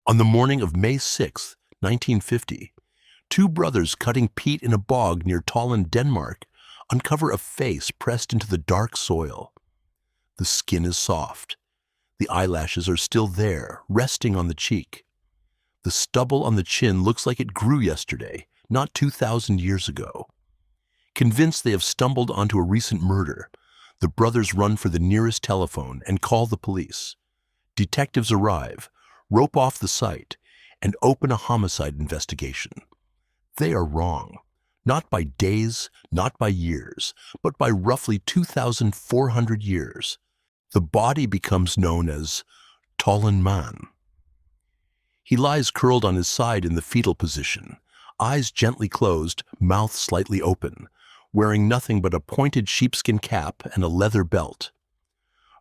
On the morning of May 6, 1950, two brothers cutting peat in a bog near Tollund, Denmark, uncover a face pressed into the dark soil. The skin is soft. The eyelashes are still there, resting on the cheek. The stubble on the chin looks like it grew yesterday, not 2,000 years ago. Convinced they have stumbled onto a recent murder, the brothers run for the nearest telephone and call the police. Detectives arrive, rope off the site, and open a homicide investigation. They are wrong. Not by days, not by years, but by roughly 2,400 years. The body becomes known as Tollund Man. He lies curled on his side in the fetal position, eyes gently closed, mouth slightly open, wearing nothing but a pointed sheepskin cap and a leather belt.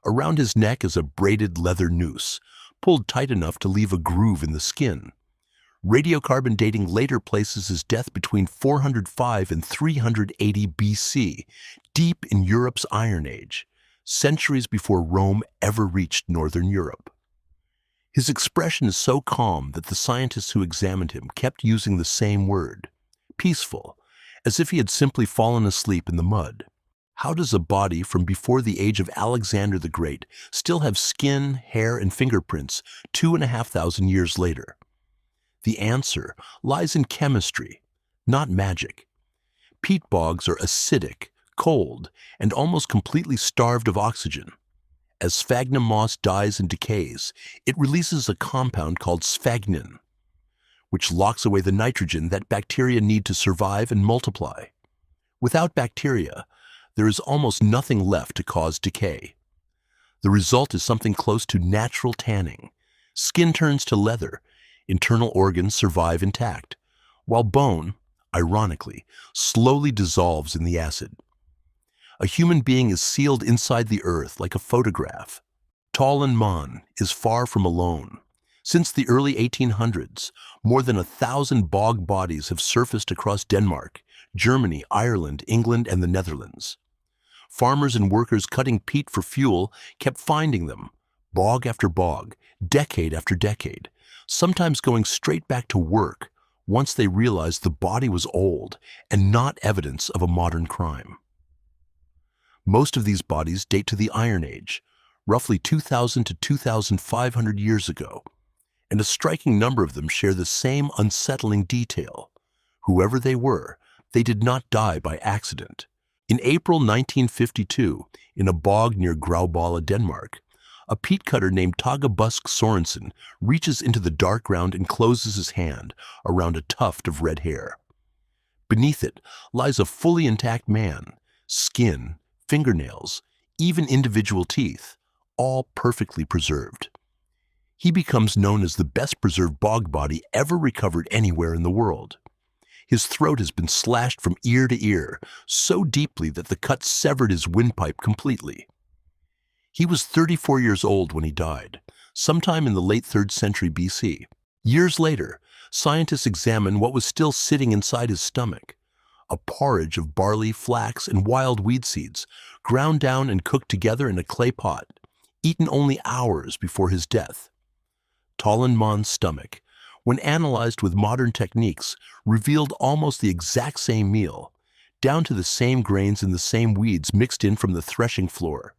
Around his neck is a braided leather noose, pulled tight enough to leave a groove in the skin. Radiocarbon dating later places his death between 405 and 380 BC, deep in Europe's Iron Age, centuries before Rome ever reached northern Europe. His expression is so calm that the scientists who examined him kept using the same word, peaceful, as if he had simply fallen asleep in the mud. How does a body from before the age of Alexander the Great still have skin, hair, and fingerprints 2,500 years later? The answer lies in chemistry, not magic. Peat bogs are acidic, cold, and almost completely starved of oxygen. As sphagnum moss dies and decays, it releases a compound called sphagnin, which locks away the nitrogen that bacteria need to survive and multiply. Without bacteria, there is almost nothing left to cause decay. The result is something close to natural tanning. Skin turns to leather, internal organs survive intact, while bone, ironically, slowly dissolves in the acid. A human being is sealed inside the earth like a photograph. Tollund Man is far from alone. Since the early 1800s, more than 1,000 bog bodies have surfaced across Denmark, Germany, Ireland, England, and the Netherlands. Farmers and workers cutting peat for fuel kept finding them, bog after bog, decade after decade, sometimes going straight back to work once they realized the body was old and not evidence of a modern crime. Most of these bodies date to the Iron Age, roughly 2,000 to 2,500 years ago, and a striking number of them share the same unsettling detail. Whoever they were, they did not die by accident. In April 1952, in a bog near Grauballe, Denmark, a peat cutter named Tage Busk Sorensen reaches into the dark ground and closes his hand around a tuft of red hair. Beneath it lies a fully intact man, skin, fingernails, even individual teeth, all perfectly preserved. He becomes known as the best preserved bog body ever recovered anywhere in the world. His throat has been slashed from ear to ear, so deeply that the cut severed his windpipe completely. He was 34 years old when he died, sometime in the late 3rd century BC. Years later, scientists examined what was still sitting inside his stomach, a porridge of barley, flax, and wild weed seeds, ground down and cooked together in a clay pot, eaten only hours before his death. Tollund Man's stomach, when analyzed with modern techniques, revealed almost the exact same meal, down to the same grains and the same weeds mixed in from the threshing floor.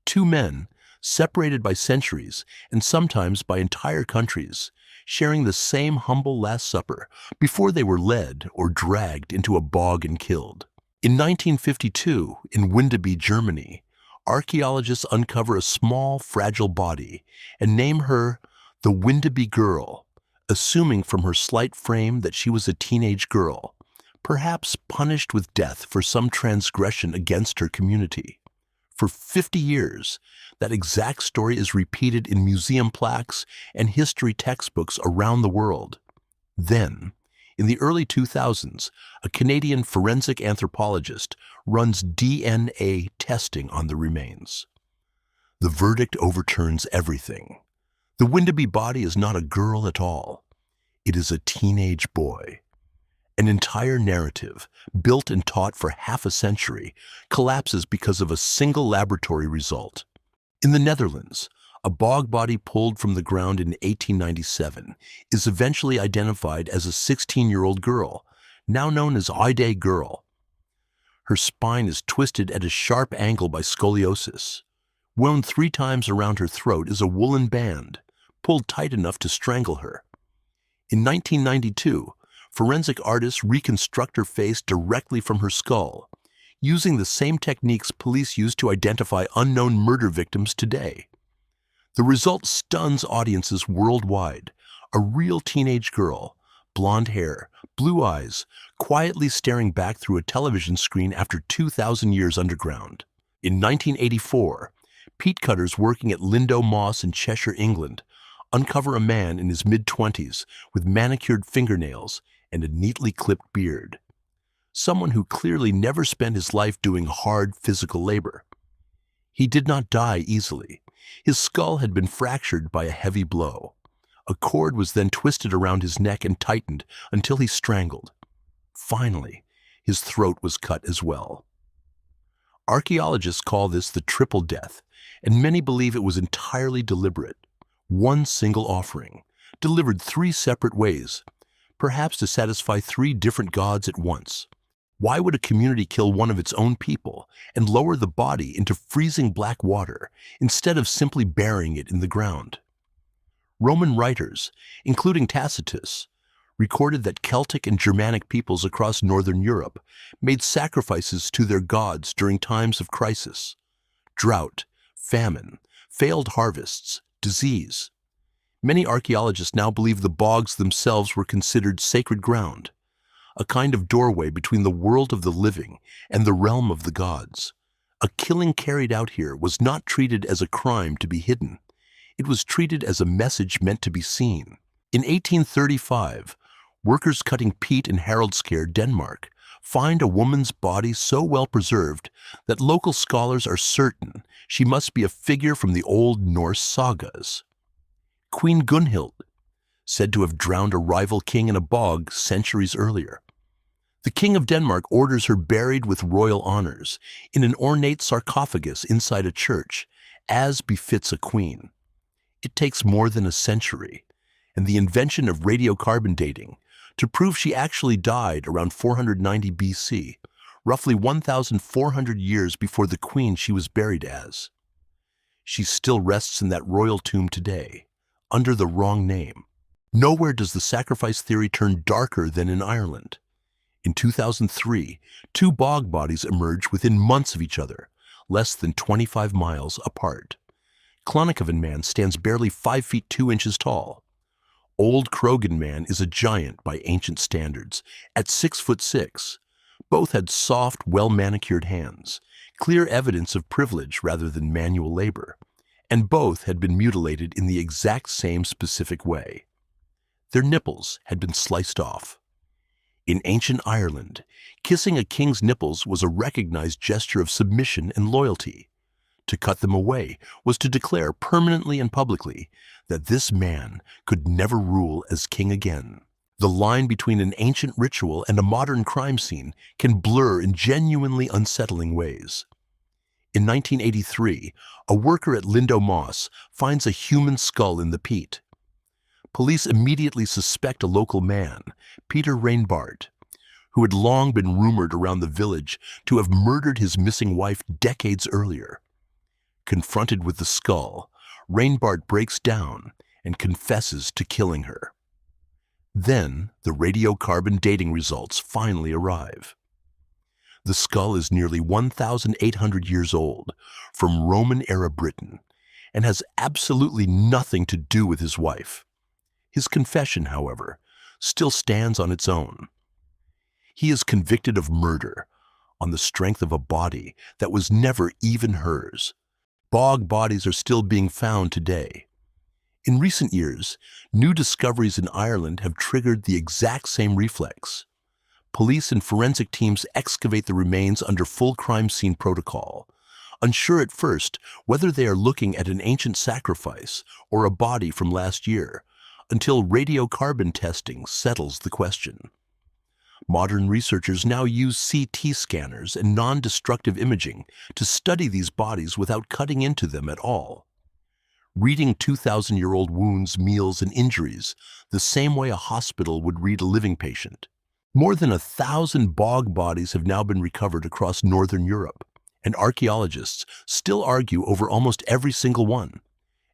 Two men, separated by centuries and sometimes by entire countries, sharing the same humble Last Supper before they were led or dragged into a bog and killed. In 1952, in Windeby, Germany, archaeologists uncover a small, fragile body and name her the Yde Girl, assuming from her slight frame that she was a teenage girl, perhaps punished with death for some transgression against her community. For 50 years, that exact story is repeated in museum plaques and history textbooks around the world. Then, in the early 2000s, a Canadian forensic anthropologist runs DNA testing on the remains. The verdict overturns everything. The Windeby body is not a girl at all. It is a teenage boy. An entire narrative, built and taught for half a century, collapses because of a single laboratory result. In the Netherlands, a bog body pulled from the ground in 1897, is eventually identified as a 16-year-old girl, now known as Yde Girl. Her spine is twisted at a sharp angle by scoliosis. Wound 3 times around her throat is a woolen band, pulled tight enough to strangle her. In 1992, forensic artists reconstruct her face directly from her skull, using the same techniques police use to identify unknown murder victims today. The result stuns audiences worldwide. A real teenage girl, blonde hair, blue eyes, quietly staring back through a television screen after 2,000 years underground. In 1984, peat cutters working at Lindo Moss in Cheshire, England, uncover a man in his mid-20s with manicured fingernails and a neatly clipped beard. Someone who clearly never spent his life doing hard physical labor. He did not die easily. His skull had been fractured by a heavy blow. A cord was then twisted around his neck and tightened until he strangled. Finally, his throat was cut as well. Archaeologists call this the triple death, and many believe it was entirely deliberate. One single offering, delivered 3 separate ways, perhaps to satisfy 3 different gods at once. Why would a community kill one of its own people and lower the body into freezing black water instead of simply burying it in the ground? Roman writers, including Tacitus, recorded that Celtic and Germanic peoples across northern Europe made sacrifices to their gods during times of crisis, drought, famine, failed harvests, disease. Many archaeologists now believe the bogs themselves were considered sacred ground, a kind of doorway between the world of the living and the realm of the gods. A killing carried out here was not treated as a crime to be hidden. It was treated as a message meant to be seen. In 1835, workers cutting peat in Haraldskær, Denmark, find a woman's body so well preserved that local scholars are certain she must be a figure from the Old Norse sagas. Queen Gunhild, said to have drowned a rival king in a bog centuries earlier. The King of Denmark orders her buried with royal honors in an ornate sarcophagus inside a church, as befits a queen. It takes more than a century, and the invention of radiocarbon dating, to prove she actually died around 490 BC, roughly 1,400 years before the queen she was buried as. She still rests in that royal tomb today, under the wrong name. Nowhere does the sacrifice theory turn darker than in Ireland. In 2003, 2 bog bodies emerged within months of each other, less than 25 miles apart. Clonachan Man stands barely 5 feet 2 inches tall. Old Grauballe Man is a giant by ancient standards, at 6 foot 6. Both had soft, well-manicured hands, clear evidence of privilege rather than manual labor, and both had been mutilated in the exact same specific way. Their nipples had been sliced off. In ancient Ireland, kissing a king's nipples was a recognized gesture of submission and loyalty. To cut them away was to declare permanently and publicly that this man could never rule as king again. The line between an ancient ritual and a modern crime scene can blur in genuinely unsettling ways. In 1983, a worker at Lindo Moss finds a human skull in the peat. Police immediately suspect a local man, Peter Reinbart, who had long been rumored around the village to have murdered his missing wife decades earlier. Confronted with the skull, Reinbart breaks down and confesses to killing her. Then, the radiocarbon dating results finally arrive. The skull is nearly 1,800 years old, from Roman-era Britain, and has absolutely nothing to do with his wife. His confession, however, still stands on its own. He is convicted of murder on the strength of a body that was never even hers. Bog bodies are still being found today. In recent years, new discoveries in Ireland have triggered the exact same reflex. Police and forensic teams excavate the remains under full crime scene protocol, unsure at first whether they are looking at an ancient sacrifice or a body from last year, until radiocarbon testing settles the question. Modern researchers now use CT scanners and non-destructive imaging to study these bodies without cutting into them at all. reading 2,000-year-old wounds, meals, and injuries the same way a hospital would read a living patient. More than 1,000 bog bodies have now been recovered across northern Europe, and archaeologists still argue over almost every single one.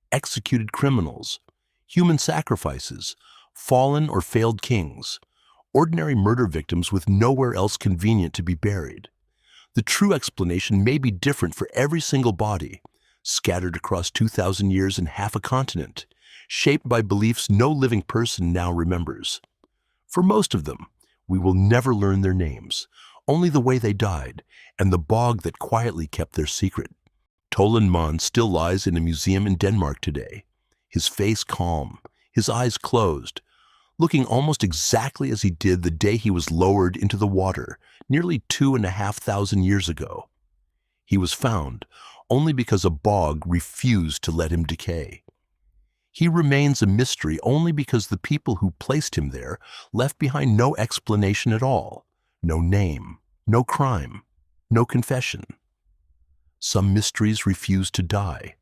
Executed criminals, human sacrifices, fallen or failed kings, ordinary murder victims with nowhere else convenient to be buried. The true explanation may be different for every single body, scattered across 2,000 years and half a continent, shaped by beliefs no living person now remembers. For most of them, we will never learn their names, only the way they died, and the bog that quietly kept their secret. Tollund Man still lies in a museum in Denmark today, his face calm, his eyes closed, looking almost exactly as he did the day he was lowered into the water nearly 2,500 years ago. He was found only because a bog refused to let him decay. He remains a mystery only because the people who placed him there left behind no explanation at all, no name, no crime, no confession. Some mysteries refuse to die.